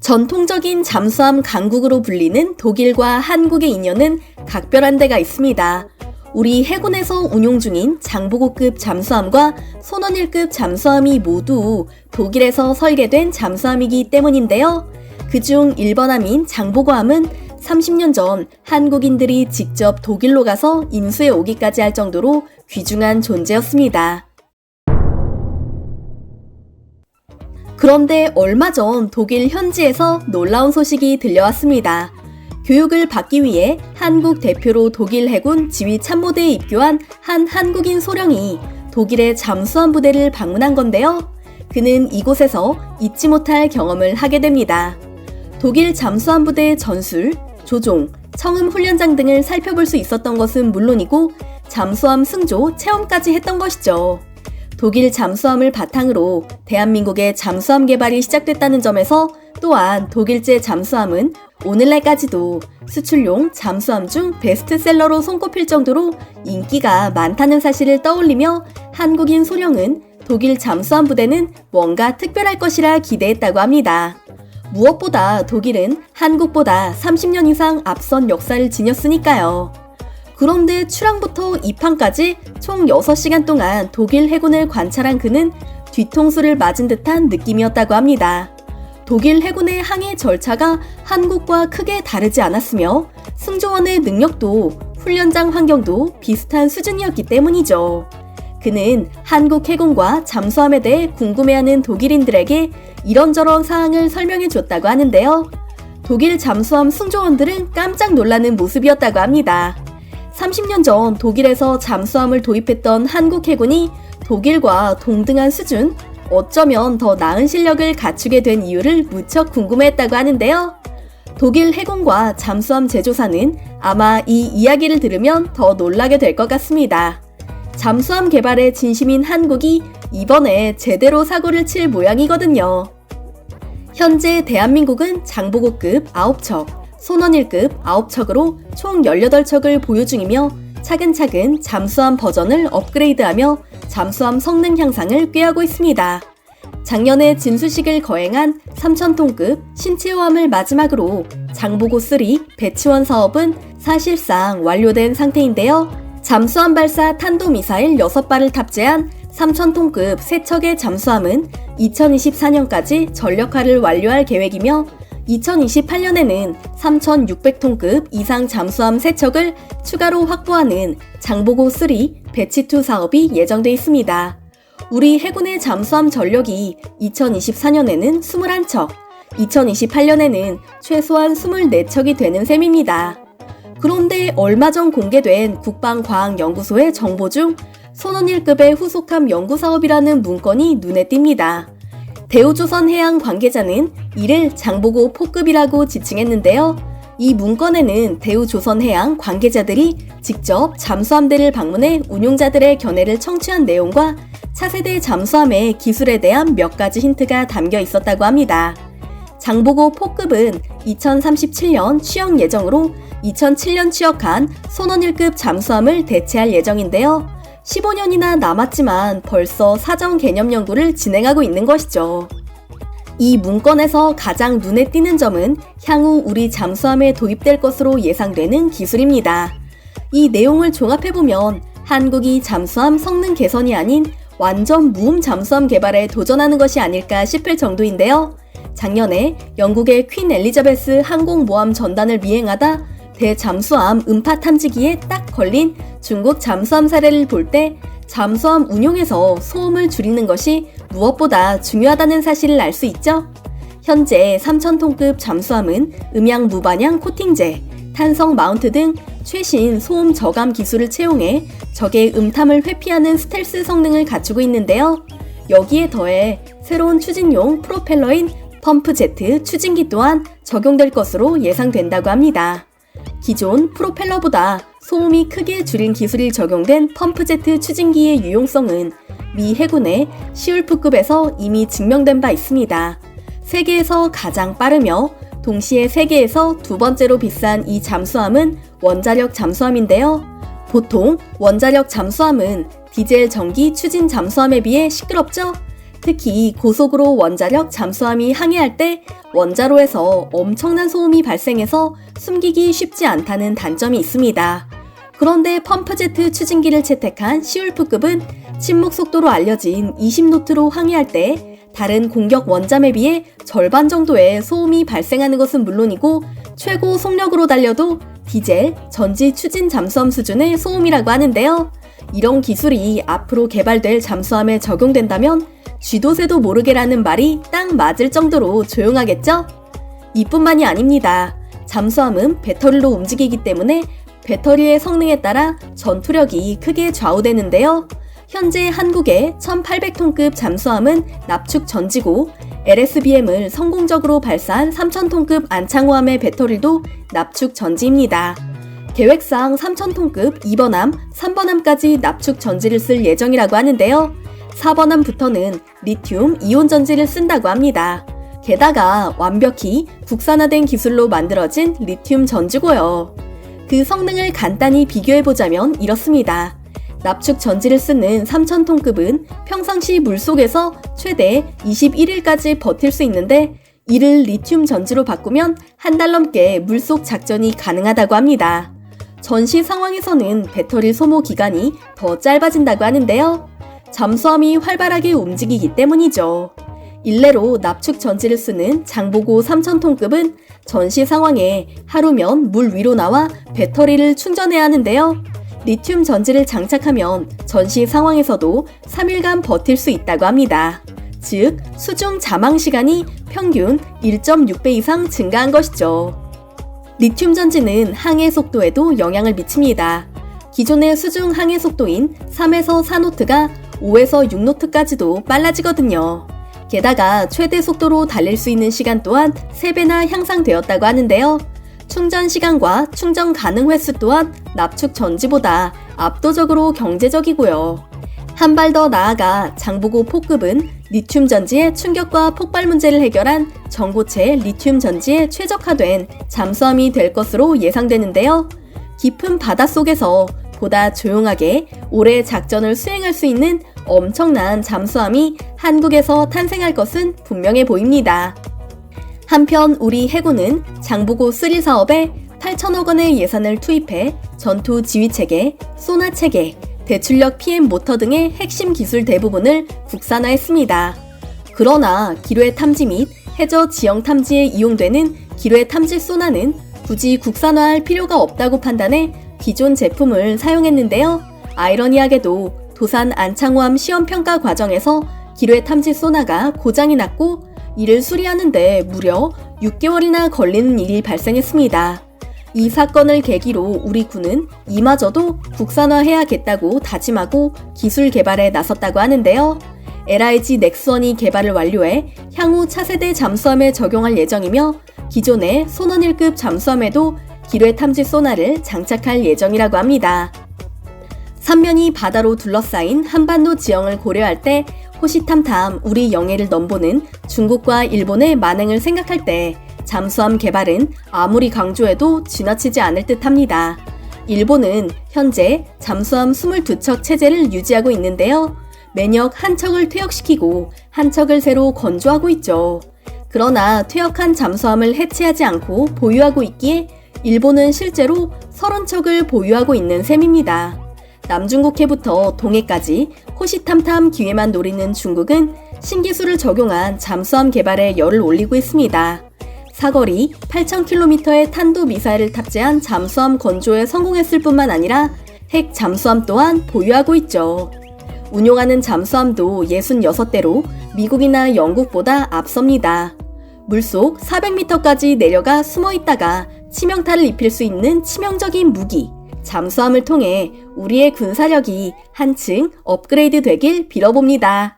전통적인 잠수함 강국으로 불리는 독일과 한국의 인연은 각별한 데가 있습니다. 우리 해군에서 운용 중인 장보고급 잠수함과 손원일급 잠수함이 모두 독일에서 설계된 잠수함이기 때문인데요. 그중 1번함인 장보고함은 30년 전 한국인들이 직접 독일로 가서 인수해 오기까지 할 정도로 귀중한 존재였습니다. 그런데 얼마 전 독일 현지에서 놀라운 소식이 들려왔습니다. 교육을 받기 위해 한국 대표로 독일 해군 지휘참모대에 입교한 한 한국인 소령이 독일의 잠수함 부대를 방문한 건데요. 그는 이곳에서 잊지 못할 경험을 하게 됩니다. 독일 잠수함 부대의 전술, 조종, 청음 훈련장 등을 살펴볼 수 있었던 것은 물론이고 잠수함 승조 체험까지 했던 것이죠. 독일 잠수함을 바탕으로 대한민국의 잠수함 개발이 시작됐다는 점에서 또한 독일제 잠수함은 오늘날까지도 수출용 잠수함 중 베스트셀러로 손꼽힐 정도로 인기가 많다는 사실을 떠올리며 한국인 소령은 독일 잠수함 부대는 뭔가 특별할 것이라 기대했다고 합니다. 무엇보다 독일은 한국보다 30년 이상 앞선 역사를 지녔으니까요. 그런데 출항부터 입항까지 총 6시간 동안 독일 해군을 관찰한 그는 뒤통수를 맞은 듯한 느낌이었다고 합니다. 독일 해군의 항해 절차가 한국과 크게 다르지 않았으며 승조원의 능력도 훈련장 환경도 비슷한 수준이었기 때문이죠. 그는 한국 해군과 잠수함에 대해 궁금해하는 독일인들에게 이런저런 사항을 설명해 줬다고 하는데요. 독일 잠수함 승조원들은 깜짝 놀라는 모습이었다고 합니다. 30년 전 독일에서 잠수함을 도입했던 한국 해군이 독일과 동등한 수준, 어쩌면 더 나은 실력을 갖추게 된 이유를 무척 궁금해했다고 하는데요. 독일 해군과 잠수함 제조사는 아마 이 이야기를 들으면 더 놀라게 될 것 같습니다. 잠수함 개발에 진심인 한국이 이번에 제대로 사고를 칠 모양이거든요. 현재 대한민국은 장보고급 9척, 손원일급 9척으로 총 18척을 보유 중이며 차근차근 잠수함 버전을 업그레이드하며 잠수함 성능 향상을 꾀하고 있습니다. 작년에 진수식을 거행한 3,000톤급 신체호함을 마지막으로 장보고3 배치원 사업은 사실상 완료된 상태인데요. 잠수함 발사 탄도미사일 6발을 탑재한 3,000톤급 3척의 잠수함은 2024년까지 전력화를 완료할 계획이며 2028년에는 3,600톤급 이상 잠수함 3척을 추가로 확보하는 장보고3 배치2 사업이 예정돼 있습니다. 우리 해군의 잠수함 전력이 2024년에는 21척, 2028년에는 최소한 24척이 되는 셈입니다. 그런데 얼마 전 공개된 국방과학연구소의 정보 중 손원일급의 후속함 연구사업이라는 문건이 눈에 띕니다. 대우조선해양 관계자는 이를 장보고 포급이라고 지칭했는데요. 이 문건에는 대우조선해양 관계자들이 직접 잠수함대를 방문해 운용자들의 견해를 청취한 내용과 차세대 잠수함의 기술에 대한 몇 가지 힌트가 담겨 있었다고 합니다. 장보고 포급은 2037년 취역 예정으로 2007년 취역한 손원일급 잠수함을 대체할 예정인데요. 15년이나 남았지만 벌써 사전 개념 연구를 진행하고 있는 것이죠. 이 문건에서 가장 눈에 띄는 점은 향후 우리 잠수함에 도입될 것으로 예상되는 기술입니다. 이 내용을 종합해보면 한국이 잠수함 성능 개선이 아닌 완전 무음 잠수함 개발에 도전하는 것이 아닐까 싶을 정도인데요. 작년에 영국의 퀸 엘리자베스 항공모함 전단을 미행하다 대잠수함 음파 탐지기에 딱 걸린 중국 잠수함 사례를 볼 때 잠수함 운용에서 소음을 줄이는 것이 무엇보다 중요하다는 사실을 알 수 있죠. 현재 3,000톤급 잠수함은 음양 무반향 코팅제, 탄성 마운트 등 최신 소음 저감 기술을 채용해 적의 음탐을 회피하는 스텔스 성능을 갖추고 있는데요. 여기에 더해 새로운 추진용 프로펠러인 펌프제트 추진기 또한 적용될 것으로 예상된다고 합니다. 기존 프로펠러보다 소음이 크게 줄인 기술이 적용된 펌프제트 추진기의 유용성은 미 해군의 시울프급에서 이미 증명된 바 있습니다. 세계에서 가장 빠르며 동시에 세계에서 두 번째로 비싼 이 잠수함은 원자력 잠수함인데요. 보통 원자력 잠수함은 디젤 전기 추진 잠수함에 비해 시끄럽죠? 특히 고속으로 원자력 잠수함이 항해할 때 원자로에서 엄청난 소음이 발생해서 숨기기 쉽지 않다는 단점이 있습니다. 그런데 펌프제트 추진기를 채택한 시울프급은 침묵 속도로 알려진 20노트로 항해할 때 다른 공격 원잠에 비해 절반 정도의 소음이 발생하는 것은 물론이고 최고 속력으로 달려도 디젤, 전지 추진 잠수함 수준의 소음이라고 하는데요. 이런 기술이 앞으로 개발될 잠수함에 적용된다면 쥐도 새도 모르게라는 말이 딱 맞을 정도로 조용하겠죠? 이뿐만이 아닙니다. 잠수함은 배터리로 움직이기 때문에 배터리의 성능에 따라 전투력이 크게 좌우되는데요. 현재 한국의 1800톤급 잠수함은 납축 전지고 LSBM을 성공적으로 발사한 3000톤급 안창호함의 배터리도 납축 전지입니다. 계획상 3000톤급 2번함, 3번함까지 납축 전지를 쓸 예정이라고 하는데요. 4번함부터는 리튬 이온 전지를 쓴다고 합니다. 게다가 완벽히 국산화된 기술로 만들어진 리튬 전지고요. 그 성능을 간단히 비교해보자면 이렇습니다. 납축 전지를 쓰는 3000톤급은 평상시 물속에서 최대 21일까지 버틸 수 있는데 이를 리튬 전지로 바꾸면 한 달 넘게 물속 작전이 가능하다고 합니다. 전시 상황에서는 배터리 소모 기간이 더 짧아진다고 하는데요. 잠수함이 활발하게 움직이기 때문이죠. 일례로 납축 전지를 쓰는 장보고 3000톤급은 전시 상황에 하루면 물 위로 나와 배터리를 충전해야 하는데요. 리튬 전지를 장착하면 전시 상황에서도 3일간 버틸 수 있다고 합니다. 즉, 수중 잠항 시간이 평균 1.6배 이상 증가한 것이죠. 리튬 전지는 항해 속도에도 영향을 미칩니다. 기존의 수중 항해 속도인 3에서 4노트가 5에서 6노트까지도 빨라지거든요. 게다가 최대 속도로 달릴 수 있는 시간 또한 3배나 향상되었다고 하는데요. 충전 시간과 충전 가능 횟수 또한 납축 전지보다 압도적으로 경제적이고요. 한 발 더 나아가 장보고 4급은 리튬 전지의 충격과 폭발 문제를 해결한 전고체 리튬 전지에 최적화된 잠수함이 될 것으로 예상되는데요. 깊은 바닷속에서 보다 조용하게 오래 작전을 수행할 수 있는 엄청난 잠수함이 한국에서 탄생할 것은 분명해 보입니다. 한편 우리 해군은 장보고 3 사업에 8천억 원의 예산을 투입해 전투 지휘 체계, 소나 체계, 대출력 PM 모터 등의 핵심 기술 대부분을 국산화했습니다. 그러나 기뢰 탐지 및 해저 지형 탐지에 이용되는 기뢰 탐지 소나는 굳이 국산화할 필요가 없다고 판단해 기존 제품을 사용했는데요. 아이러니하게도 도산 안창호함 시험평가 과정에서 기뢰 탐지 소나가 고장이 났고 이를 수리하는데 무려 6개월이나 걸리는 일이 발생했습니다. 이 사건을 계기로 우리 군은 이마저도 국산화해야겠다고 다짐하고 기술 개발에 나섰다고 하는데요. LIG 넥스원이 개발을 완료해 향후 차세대 잠수함에 적용할 예정이며 기존의 손원 1급 잠수함에도 기뢰 탐지 소나를 장착할 예정이라고 합니다. 삼면이 바다로 둘러싸인 한반도 지형을 고려할 때 호시탐탐 우리 영해를 넘보는 중국과 일본의 만행을 생각할 때 잠수함 개발은 아무리 강조해도 지나치지 않을 듯합니다. 일본은 현재 잠수함 22척 체제를 유지하고 있는데요. 매력 한 척을 퇴역시키고 한 척을 새로 건조하고 있죠. 그러나 퇴역한 잠수함을 해체하지 않고 보유하고 있기에 일본은 실제로 30척을 보유하고 있는 셈입니다. 남중국해부터 동해까지 호시탐탐 기회만 노리는 중국은 신기술을 적용한 잠수함 개발에 열을 올리고 있습니다. 사거리 8,000km의 탄도미사일을 탑재한 잠수함 건조에 성공했을 뿐만 아니라 핵 잠수함 또한 보유하고 있죠. 운용하는 잠수함도 66대로 미국이나 영국보다 앞섭니다. 물속 400m까지 내려가 숨어있다가 치명타를 입힐 수 있는 치명적인 무기, 잠수함을 통해 우리의 군사력이 한층 업그레이드 되길 빌어봅니다.